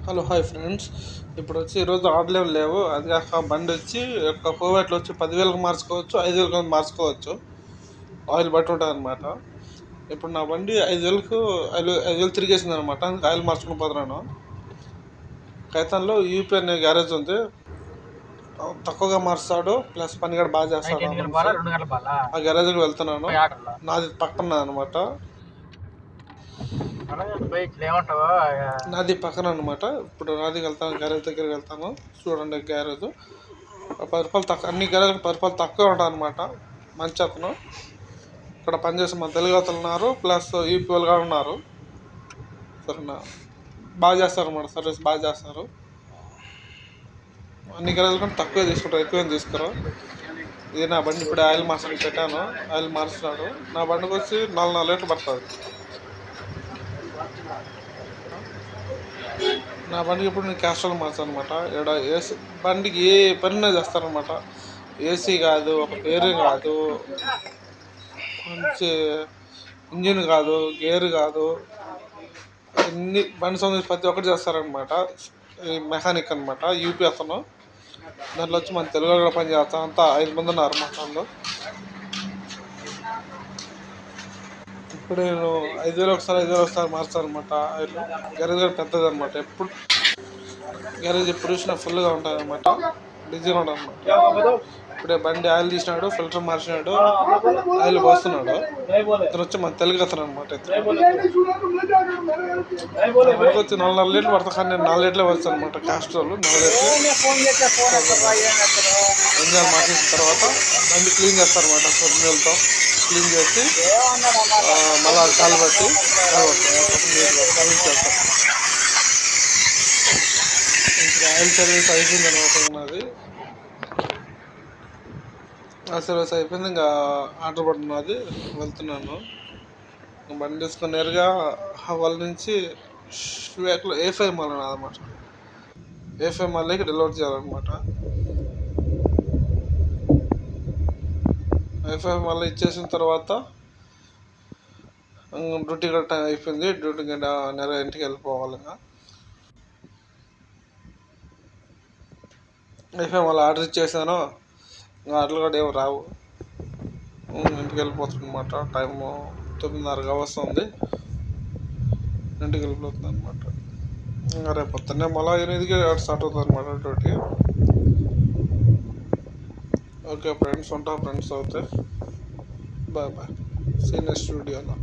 Hello hi friends. ఇప్పుడు వచ్చి ఈరోజు ఆర్డర్లు లేవు. అది కాక బండి వచ్చి కోవేట్లో వచ్చి 10,000కి మార్చుకోవచ్చు, 5,000కి మార్చుకోవచ్చు. ఆయిల్ బట్టి ఉంటుంది అనమాట. ఇప్పుడు నా బండి 5,000 తిరిగేసింది అనమాట. ఆయిల్ మార్చుకుని పోతున్నాను. కైతాన్లో యూపీ అనే గ్యారేజ్ ఉంది. తక్కువగా మారుస్తాడు, ప్లస్ పని కూడా బాగా చేస్తాడు. ఆ గ్యారేజ్కి వెళ్తున్నాను. నాది పక్కన అనమాట. నాది పక్కన అనమాట. ఇప్పుడు నాది వెళ్తాను, గ్యారేజ్ దగ్గరికి వెళ్తాను. చూడండి గ్యారేజ్ 10 రూపాయలు తక్కువ. అన్ని గ్యారేజ్ 10 రూపాయలు తక్కువ ఉంటుంది అనమాట. మంచి అతను ఇక్కడ పనిచేసే మన తెలుగు అతను ఉన్నారు, ప్లస్ యూపీ వాళ్ళు కూడా ఉన్నారు. సరేనా, బాగా చేస్తారు అన్నమాట. సర్వీస్ బాగా చేస్తారు. అన్ని గ్యారేజ్ కూడా తక్కువ తీసుకుంటారు, ఎక్కువ తీసుకురు. ఇది నా బండి ఇప్పుడు ఆయిల్ మార్చడానికి పెట్టాను. ఆయిల్ మార్చున్నాడు. నా బండికి వచ్చి 4 లీటర్లు పడుతుంది. నా బండికి ఇప్పుడు నేను క్యాస్ట్రాల్ మార్చాను అనమాట. ఇక్కడ ఏసీ బండికి ఏ పని చేస్తారనమాట. ఏసీ కాదు, ఒక పేరు కాదు, మంచి ఇంజిన్ కాదు, గేర్ కాదు, అన్ని బండి సంబంధించి ప్రతి ఒక్కటి చేస్తారనమాట. మెకానిక్ అనమాట, యూపీ అతను. దాంట్లో వచ్చి మన తెలుగులో కూడా పని చేస్తాం. అంతా 5 మంది ఉన్నారు మా దాంట్లో. ఇప్పుడు నేను 5,000 ఒకసారి మార్చాను అనమాట. గ్యారేజ్ కూడా పెద్దది అనమాట. ఎప్పుడు గ్యారేజ్ ఎప్పుడు చూసినా ఫుల్గా ఉంటుంది అనమాట, బిజీగా ఉంటుంది అనమాట. ఇప్పుడే బండి ఆయిల్ తీసినాడు, ఫిల్టర్ మార్చినాడు, ఆయిల్ పోస్తున్నాడు. ఇతను వచ్చి మన తెలుగు అతను అనమాట. మనకు వచ్చి 4 లీటర్లు పడతా, కానీ నేను 4 లీటర్లే వచ్చాను అనమాట. క్యాస్ట్రాల్ 4 లీటర్లు. ఇంజన్ మార్చేసిన తర్వాత బండి క్లీన్ చేస్తారనమాట. సబ్బులతో క్లీన్ చేసి మళ్ళీ కాలు బట్టి చేస్తారు. ఇంకా ఆయిల్ సర్వీస్ అయిపోయింది అనమాట. ఉన్నది ఆ సర్వీస్ అయిపోయింది. ఇంకా ఆర్డర్ పడుతున్నది, వెళ్తున్నాను. బండి తీసుకొని నేరుగా వాళ్ళ నుంచి A5 మాల్ అన్నమాట. A5 మాల్కి డెలివరీ చేయాలన్నమాట. A5 మాల్ ఇచ్చేసిన తర్వాత డ్యూటీ కూడా టైం అయిపోయింది. డ్యూటీకి నేరుగా ఇంటికి వెళ్ళిపోవాలి. ఇంకా A5 మాల్ ఆర్డర్ ఇచ్చేసాను. ఇంకా ఆర్డర్లు కూడా ఏమి రావు. ఇంటికి వెళ్ళిపోతుంది అనమాట. టైము 9:30 వస్తుంది. ఇంటికి వెళ్ళిపోతుంది అనమాట. ఇంకా రేపు పొద్దున్నే మళ్ళీ 8కి స్టార్ట్ అవుతుంది అనమాట డ్యూటీ. ఓకే ఫ్రెండ్స్, ఉంటా ఫ్రెండ్స్. అవుతాయి. Bye bye. సీ నెక్స్ట్ వీడియోలో.